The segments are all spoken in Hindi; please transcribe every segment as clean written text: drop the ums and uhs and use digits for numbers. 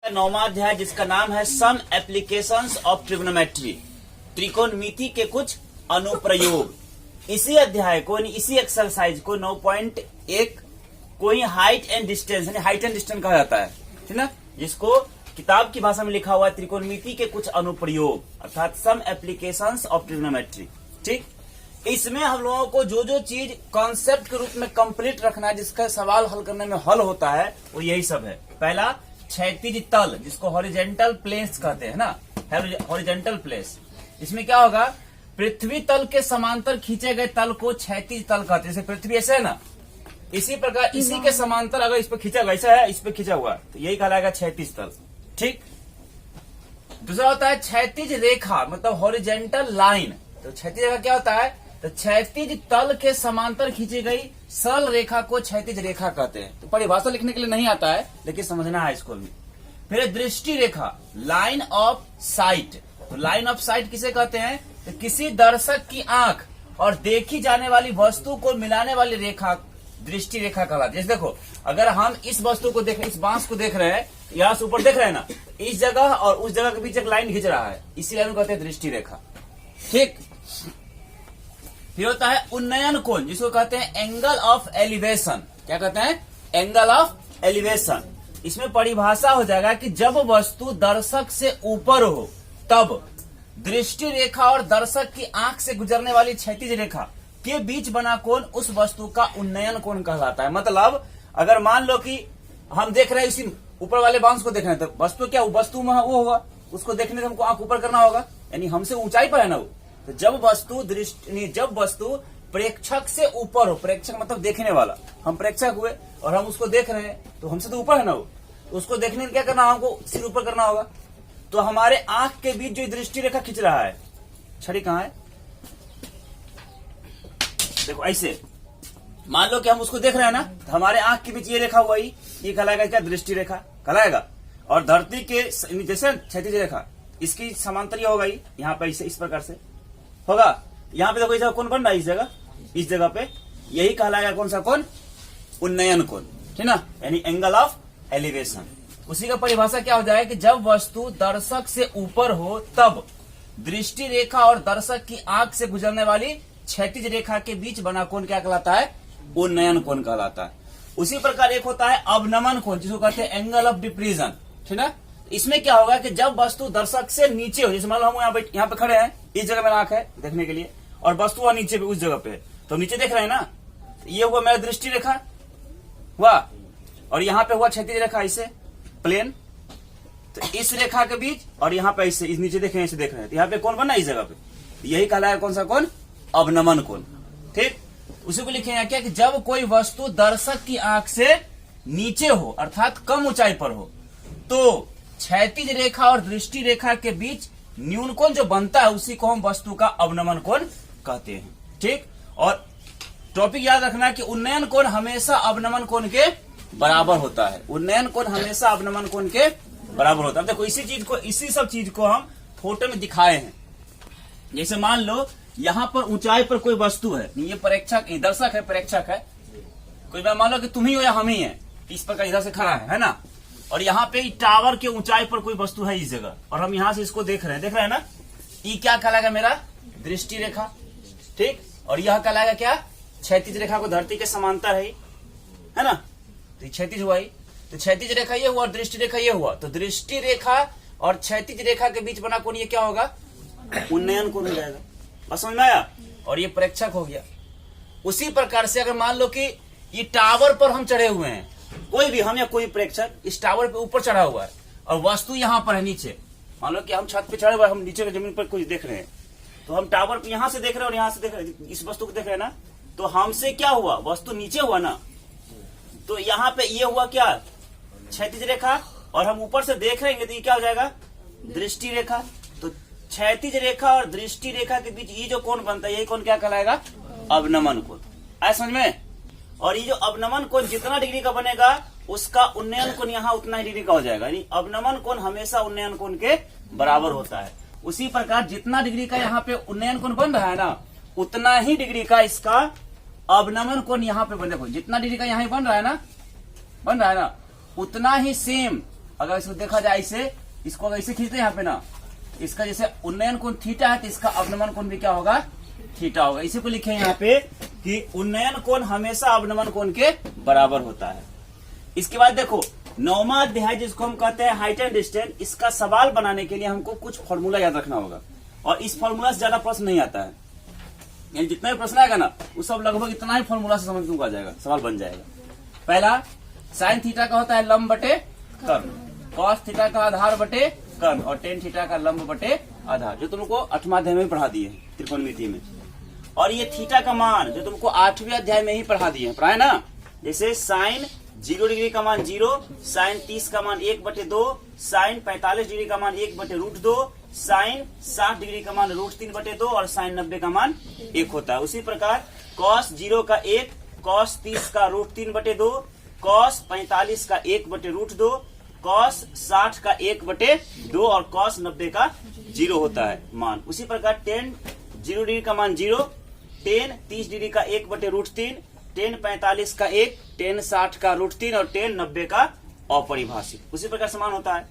9वां अध्याय जिसका नाम है सम एप्लीकेशंस ऑफ ट्रिग्नोमेट्री, त्रिकोणमिति के कुछ अनुप्रयोग। इसी अध्याय को इसी एक्सरसाइज को 9.1 कोई हाइट एंड डिस्टेंस यानी हाइट एंड डिस्टेंस कहा जाता है, ठीक ना, जिसको किताब की भाषा में लिखा हुआ है त्रिकोणमिति के कुछ अनुप्रयोग अर्थात सम एप्लीकेशंस ऑफ ट्रिग्नोमेट्री। ठीक, इसमें हम लोगों को जो जो चीज कॉन्सेप्ट के रूप में कंप्लीट रखना है, जिसका सवाल हल करने में हल होता है, वो यही सब है। पहला क्षैतिज तल, जिसको हॉरिजेंटल प्लेन्स कहते हैं ना, हॉरिजेंटल प्लेस। इसमें क्या होगा, पृथ्वी तल के समांतर खींचे गए तल को क्षैतिज तल कहते हैं। जैसे पृथ्वी ऐसे है ना, इसी प्रकार इसी के समांतर अगर इस पर खींचा हुआ, ऐसा है, इस पे खींचा हुआ, तो यही कहलाएगा क्षैतिज तल। ठीक, दूसरा होता है क्षैतिज रेखा, मतलब हॉरिजेंटल लाइन। तो क्षैतिज रेखा क्या होता है, तो क्षैतिज तल के समांतर खींची गई सरल रेखा को क्षैतिज रेखा कहते हैं। तो परिभाषा लिखने के लिए नहीं आता है, लेकिन समझना है इसको भी। फिर दृष्टि रेखा, लाइन ऑफ साइट। तो लाइन ऑफ साइट किसे कहते हैं, तो किसी दर्शक की आंख और देखी जाने वाली वस्तु को मिलाने वाली रेखा दृष्टि रेखा कहलाती है। जैसे देखो, अगर हम इस वस्तु को देख रहे हैं, इस बांस को देख रहे हैं, यहाँ से ऊपर देख रहे हैं ना, इस जगह और उस जगह के बीच एक लाइन खींच रहा है, इसी लाइन को कहते हैं दृष्टि रेखा। ठीक, फिर होता है उन्नयन कोण, जिसको कहते हैं एंगल ऑफ एलिवेशन। क्या कहते हैं, एंगल ऑफ एलिवेशन। इसमें परिभाषा हो जाएगा कि जब वस्तु दर्शक से ऊपर हो तब दृष्टि रेखा और दर्शक की आंख से गुजरने वाली क्षैतिज रेखा के बीच बना कोण उस वस्तु का उन्नयन कोण कहलाता है। मतलब अगर मान लो कि हम देख रहे हैं इसी ऊपर वाले बांस को देख रहे हैं, तो वस्तु क्या, वस्तु में वो होगा, उसको देखने से हमको आंख ऊपर करना होगा, यानी हमसे ऊंचाई पर है ना वो। तो जब वस्तु प्रेक्षक से ऊपर हो, प्रेक्षक मतलब देखने वाला, हम प्रेक्षक हुए और हम उसको देख रहे हैं, तो हमसे तो ऊपर है ना वो, तो उसको देखने में क्या करना, हमको सिर ऊपर करना होगा। तो हमारे आंख के बीच जो दृष्टि रेखा खींच रहा है, छड़ी कहाँ है, देखो ऐसे मान लो कि हम उसको देख रहे हैं ना, तो हमारे आंख के बीच ये रेखा हुआ ही, ये कहलाएगा क्या, दृष्टि रेखा कहलाएगा। और धरती के जैसे क्षैतिज रेखा, इसकी समांतर होगा ही, यहाँ पे इस प्रकार से होगा। यहाँ पे देखो इस जगह कौन बन रहा है, इस जगह पे यही कहलाएगा कौन सा कोण, उन्नयन कोण, ठीक ना, यानी एंगल ऑफ एलिवेशन। उसी का परिभाषा क्या हो जाएगा कि जब वस्तु दर्शक से ऊपर हो तब दृष्टि रेखा और दर्शक की आंख से गुजरने वाली क्षैतिज रेखा के बीच बना कोण क्या कहलाता है, उन्नयन कोण कहलाता है। उसी प्रकार एक होता है अवनमन कोण, जिसको कहते हैं एंगल ऑफ डिप्रीजन, ठीक ना। इसमें क्या होगा कि जब वस्तु दर्शक से नीचे हो, जैसे मान लो हम यहाँ पे खड़े हैं, इस जगह में आंख है देखने के लिए, और वस्तु वहां नीचे पे उस जगह पे, तो नीचे देख रहे हैं ना, ये हुआ मेरा दृष्टि रेखा हुआ, और यहाँ पे हुआ क्षैतिज रेखा, इसे प्लेन। तो इस रेखा के बीच और यहाँ पे इस नीचे देख रहे हैं, इसे देख रहे हैं, तो यहाँ पे कौन बना इस जगह पे, यही कहलाएगा कौन सा कोण, अवनमन कोण। ठीक, उसी को लिखे क्या कि जब कोई वस्तु दर्शक की आंख से नीचे हो अर्थात कम ऊंचाई पर हो, तो क्षैतिज रेखा और दृष्टि रेखा के बीच न्यून कोण जो बनता है, उसी को हम वस्तु का अवनमन कोण कहते हैं। ठीक, और टॉपिक याद रखना कि उन्नयन कोण हमेशा अवनमन कोण के बराबर होता है। उन्नयन कोण हमेशा अवनमन कोण के बराबर होता है। देखो इसी सब चीज को हम फोटो में दिखाए हैं। जैसे मान लो यहाँ पर ऊंचाई पर कोई वस्तु है, ये प्रेक्षक, दर्शक है, प्रेक्षक है कोई, मान लो कि तुम ही हो या हम ही है, इस प्रकार इधर से खड़ा है ना, और यहाँ पे टावर के ऊंचाई पर कोई वस्तु है इस जगह, और हम यहाँ से इसको देख रहे हैं ना, ये क्या कहलाएगा, मेरा दृष्टि रेखा। ठीक, और यह कहलाएगा क्या, क्षैतिज रेखा को धरती के समांतर है ना, तो क्षैतिज हुआ ही, तो क्षैतिज रेखा ये हुआ और दृष्टि रेखा ये हुआ, तो दृष्टि रेखा और क्षैतिज रेखा के बीच बना कोण ये क्या होगा, उन्नयन कोण हो जाएगा। बस समझ में आया, और ये प्रेक्षक हो गया। उसी प्रकार से अगर मान लो कि ये टावर पर हम चढ़े हुए हैं, कोई भी हम या कोई प्रेक्षक इस टावर पे ऊपर चढ़ा हुआ है और वस्तु यहाँ पर है नीचे, मान लो कि हम छत पे चढ़े हुए, हम नीचे की जमीन पर कुछ देख रहे हैं, तो हम टावर पे यहाँ से देख रहे हैं और यहाँ से देख रहे हैं, इस वस्तु को देख रहे हैं ना, तो हमसे क्या हुआ, वस्तु नीचे हुआ ना, तो यहाँ पे ये हुआ क्या, क्षैतिज रेखा, और हम ऊपर से देख रहे हैं तो ये क्या हो जाएगा, दृष्टि रेखा। तो क्षैतिज रेखा और दृष्टि रेखा के बीच ये जो कोण बनता है, यही कोण क्या कहलाएगा, अवनमन कोण। आया समझ में। और ये जो अवनमन कोण जितना डिग्री का बनेगा, उसका उन्नयन कोण यहाँ उतना ही डिग्री का हो जाएगा, यानी अवनमन कोण हमेशा उन्नयन कोण के बराबर होता है। उसी प्रकार जितना डिग्री का यहाँ पे उन्नयन कोण बन रहा है ना, उतना ही डिग्री का इसका अवनमन कोण यहाँ पे बन, देखो जितना डिग्री का यहाँ बन रहा है ना, उतना ही सेम अगर इसको देखा जाए इसे, इसको अगर इसे खींचते हैं यहाँ पे ना, इसका जैसे उन्नयन कोण थीटा है तो इसका अवनमन कोण भी क्या होगा, थीटा होगा। इसी को लिखे यहाँ पे कि उन्नयन कोण हमेशा अवनमन कोण के बराबर होता है। इसके बाद देखो 9वां अध्याय जिसको हम कहते हैं हाइट एंड डिस्टेंस, इसका सवाल बनाने के लिए हमको कुछ फॉर्मूला याद रखना होगा और इस फॉर्मूला से ज्यादा प्रश्न नहीं आता है। यानी जितना भी प्रश्न आएगा ना वो सब लगभग इतना ही फॉर्मूला से समझ में आ जाएगा, सवाल बन जाएगा। पहला साइन थीटा का होता है लंब बटे कर्ण, कॉस थीटा का आधार बटे कर्ण और टेन थीटा का लंब बटे आधार, जो तुमको 8वां अध्याय में पढ़ा दिए त्रिकोणमिति में। और ये थीटा का मान जो तुमको 8वें अध्याय में ही पढ़ा दिए पढ़ाए ना, जैसे साइन 0 डिग्री का मान 0, साइन 30 का मान 1/2, साइन 45 डिग्री का मान 1/√2, साइन 60 डिग्री का मान √3/2 और साइन 90 का मान 1 होता है। उसी प्रकार कॉस 0 का 1, कॉस 30 का √3/2, कॉस 45 का 1/√2, कॉस 60 का 1/2 और कॉस 90 का 0 होता है मान। उसी प्रकार टेन 0 डिग्री का मान 0, टेन 30 डिग्री का 1/√3, टेन 45 का 1, टेन 60 का √3 और टेन 90 का अपरिभाषित। उसी प्रकार समान होता है,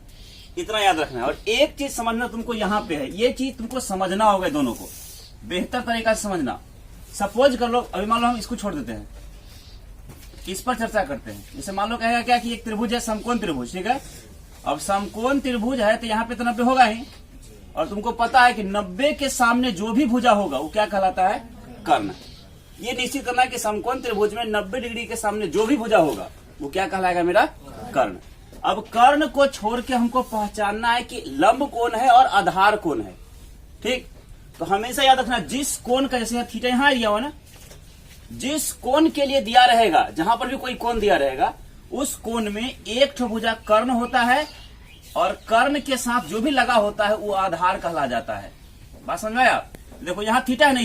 इतना याद रखना है। और एक चीज समझना तुमको यहाँ पे है, ये चीज तुमको समझना होगा, दोनों को बेहतर तरीका से समझना। सपोज कर लो, अभी मान लो हम इसको छोड़ देते हैं, इस पर चर्चा करते हैं। जैसे मान लो कहेगा क्या कि एक त्रिभुज है, समकोण त्रिभुज, ठीक है। अब समकोण त्रिभुज है तो यहाँ पे तो 90 होगा ही, और तुमको पता है कि 90 के सामने जो भी भुजा होगा वो क्या कहलाता है, कर्ण। ये निश्चित करना है कि समकोण त्रिभुज में 90 डिग्री के सामने जो भी भुजा होगा वो क्या कहलाएगा, मेरा कर्ण। अब कर्ण को छोड़ के हमको पहचानना है कि लंब कोण है और आधार कोण है, ठीक। तो हमेशा याद रखना, जिस कोण का, जैसे थीटा यहाँ दिया हुआ ना, जिस कोण के लिए दिया रहेगा, जहां पर भी कोई कोण दिया रहेगा, उस कोण में एक ठो भुजा कर्ण होता है और कर्ण के साथ जो भी लगा होता है वो आधार कहला जाता है। बात समझ में आया? देखो यहाँ थीटा है ना,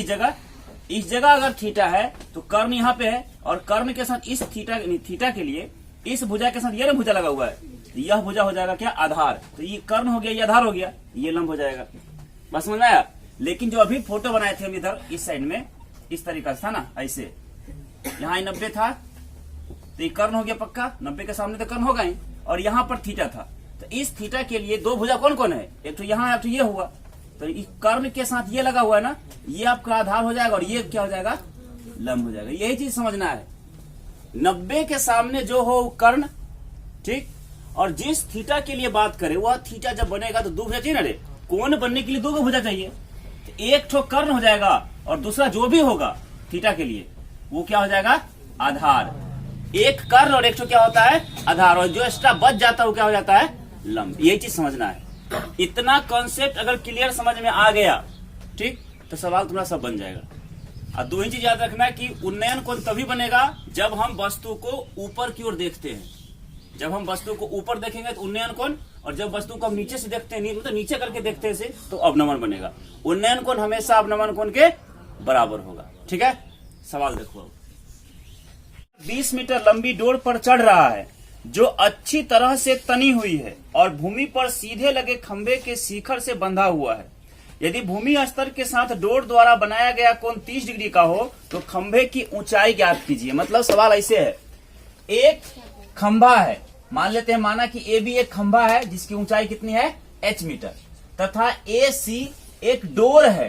इस जगह अगर थीटा है तो कर्ण यहाँ पे है, और कर्ण के साथ इस थीटा के लिए इस भुजा के साथ ये भुजा लगा हुआ है, यह भुजा हो जाएगा क्या, आधार। तो ये कर्ण हो गया, ये आधार हो गया, ये लंब हो जाएगा। बस समझ में आया? लेकिन जो अभी फोटो बनाए थे हम इधर इस साइड में, इस तरीका से था ना, ऐसे यहाँ 90 था तो ये कर्ण हो गया पक्का, 90 के सामने तो कर्ण होगा ही, और यहाँ पर थीटा था। तो इस थीटा के लिए दो भुजा कौन कौन है, एक तो यहाँ है, एक तो ये हुआ। तो इस कर्ण के साथ ये लगा हुआ है ना, ये आपका आधार हो जाएगा और ये क्या हो जाएगा, लंब हो जाएगा। यही चीज समझना है, 90 के सामने जो हो कर्ण, ठीक। और जिस थीटा के लिए बात करें, वह थीटा जब बनेगा तो दो भुजा चाहिए ना रे, कोण बनने के लिए दो भुजा चाहिए। तो एक ठो कर्ण हो जाएगा और दूसरा जो भी होगा थीटा के लिए वो क्या हो जाएगा, आधार। एक कर्ण और एक ठो क्या होता है, आधार, और जो एक्स्ट्रा बच जाता है वो क्या हो जाता है, लंब। यही चीज समझना है। इतना कॉन्सेप्ट अगर क्लियर समझ में आ गया, ठीक, तो सवाल तुम्हारा सब बन जाएगा। और दो ही चीज याद रखना है कि उन्नयन कोण तभी बनेगा जब हम वस्तु को ऊपर की ओर देखते हैं। जब हम वस्तु को ऊपर देखेंगे तो उन्नयन कोण, और जब वस्तु को हम नीचे से देखते हैं, मतलब नीचे करके देखते हैं तो अवनमन बनेगा। उन्नयन कोण हमेशा अवनमन कोण के बराबर होगा, ठीक है। सवाल देखो, 20 मीटर लंबी डोर पर चढ़ रहा है जो अच्छी तरह से तनी हुई है और भूमि पर सीधे लगे खंभे के शिखर से बंधा हुआ है। यदि भूमि स्तर के साथ डोर द्वारा बनाया गया कोण 30 डिग्री का हो तो खंभे की ऊंचाई ज्ञात कीजिए। मतलब सवाल ऐसे है, एक खंभा है, मान लेते हैं, माना कि ए बी एक खंभा है जिसकी ऊंचाई कितनी है, h मीटर, तथा ए सी एक डोर है,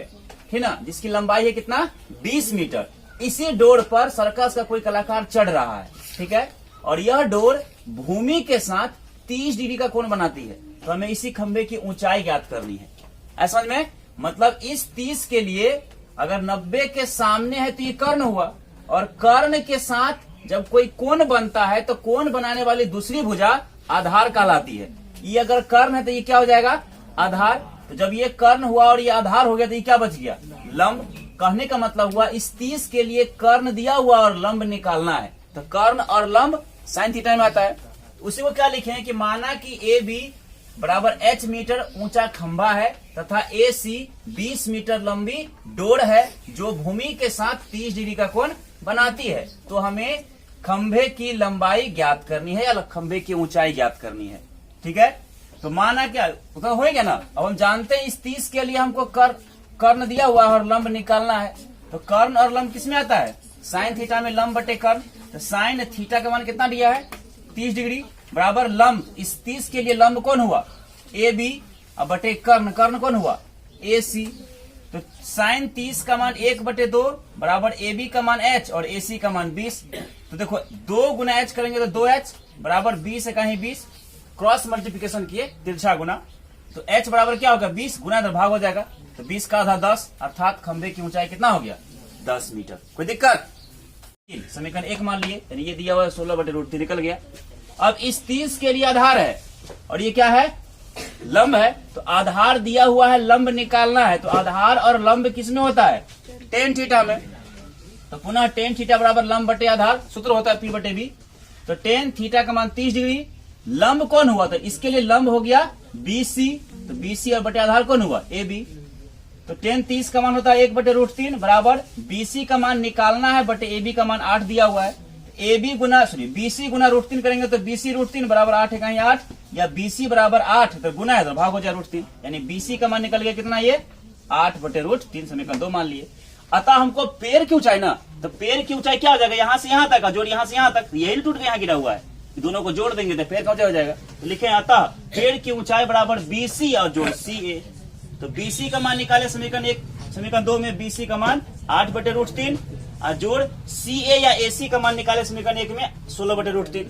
ठीक ना, जिसकी लंबाई है कितना, 20 मीटर। इसी डोर पर सर्कस का कोई कलाकार चढ़ रहा है, ठीक है, और यह डोर भूमि के साथ 30 डिग्री का कोण बनाती है। तो हमें इसी खंभे की ऊंचाई ज्ञात करनी है। ऐसा में मतलब इस 30 के लिए अगर 90 के सामने है तो ये कर्ण हुआ, और कर्ण के साथ जब कोई कोण बनता है तो कोण बनाने वाली दूसरी भुजा आधार कहलाती है। ये अगर कर्ण है तो ये क्या हो जाएगा, आधार। तो जब ये कर्ण हुआ और ये आधार हो गया तो ये क्या बच गया, लंब। कहने का मतलब हुआ इस 30 के लिए कर्ण दिया हुआ और लंब निकालना है। तो कर्ण और लंब साइन थीटा में आता है। उसी को क्या लिखे हैं कि माना कि ए बी बराबर h मीटर ऊंचा खंभा है तथा ए सी 20 मीटर लंबी डोर है जो भूमि के साथ 30 डिग्री का कोण बनाती है। तो हमें खंभे की लंबाई ज्ञात करनी है या खंभे की ऊंचाई ज्ञात करनी है, ठीक है। तो माना क्या तो हो गया ना। अब हम जानते हैं इस 30 के लिए हमको कर्ण दिया हुआ है और लंब निकालना है। तो कर्ण और लंब किसमें आता है, साइन थीटा में लंब बटे कर्ण। तो साइन थीटा का मान कितना दिया है, 30 डिग्री बराबर लंब, इस 30 के लिए लंब कौन हुआ, ए बी, अब बटे कर्ण, कर्ण कौन हुआ, ए सी। तो साइन 30 का मान 1/2 बराबर ए बी का मान h और ए सी का मान 20। तो देखो 2 गुना h करेंगे तो 2h बराबर 20 है कहीं 20, क्रॉस मल्टीप्लिकेशन किए तिरछा गुना, तो h बराबर क्या होगा 20 गुना इधर भाग हो जाएगा, तो 20 का आधा 10, अर्थात खंभे की ऊंचाई कितना हो गया 10 मीटर। कोई दिक्कत? समीकरण 1 मान लिए, यानी ये दिया हुआ 16/√3 निकल गया। अब इस 30 के लिए आधार है और ये क्या है, लंब है, तो आधार दिया हुआ है, लंब निकालना है, तो आधार और लंब किसमें होता है, tan थीटा में। तो पुनः tan थीटा बराबर लंब बटे आधार, सूत्र होता है P/B। तो tan थीटा का मान 30 डिग्री, लंब कौन हुआ, तो इसके लिए लंब हो गया BC, तो BC और बटे आधार कौन हुआ AB। तो tan 30 का मान होता है 1/√3 बराबर BC का मान निकालना है बटे AB का मान 8 दिया हुआ है, AB गुना BC गुना √3 करेंगे तो BC √3 बराबर 8 है कहीं 8, या BC बराबर 8 तो गुना है तो भाग हो जाए √3, यानी BC का मान निकल गया कितना, ये 8/√3, समीकरण 2 मान लिए। अतः हमको पेड़ की ऊंचाई ना, तो पेड़ की ऊंचाई क्या हो जाएगा, यहाँ से यहाँ तक का जोड़, यहाँ से यहाँ तक, यही टूट के यहाँ गिरा हुआ है, दोनों को जोड़ देंगे तो पेड़ का ऊंचाई हो जाएगा। तो लिखे अतः पेड़ की ऊंचाई बराबर BC और जोड़ CA। तो BC का मान निकाले समीकरण 1, समीकरण 2 में BC का मान 8/√3 और जोड़ CA या AC का मान निकाले समीकरण 1 में 16/√3।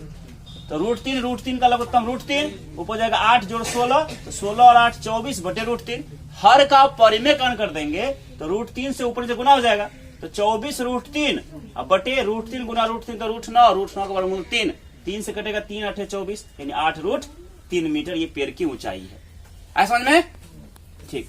तो √3 का लघुत्तम √3 ऊपर हो जाएगा 8 जोड़ 16, तो 16 और 8 24/√3। हर का परिमेय कर्ण कर देंगे तो √3 से ऊपर से गुना हो जाएगा, तो 24√3 अब बटे √3 गुना √3 तो √9, √9 का वर्गमूल 3, 3 से कटेगा 3 8 24, यानी 8√3 मीटर ये पेड़ की ऊंचाई है। ऐसा समझ में? ठीक।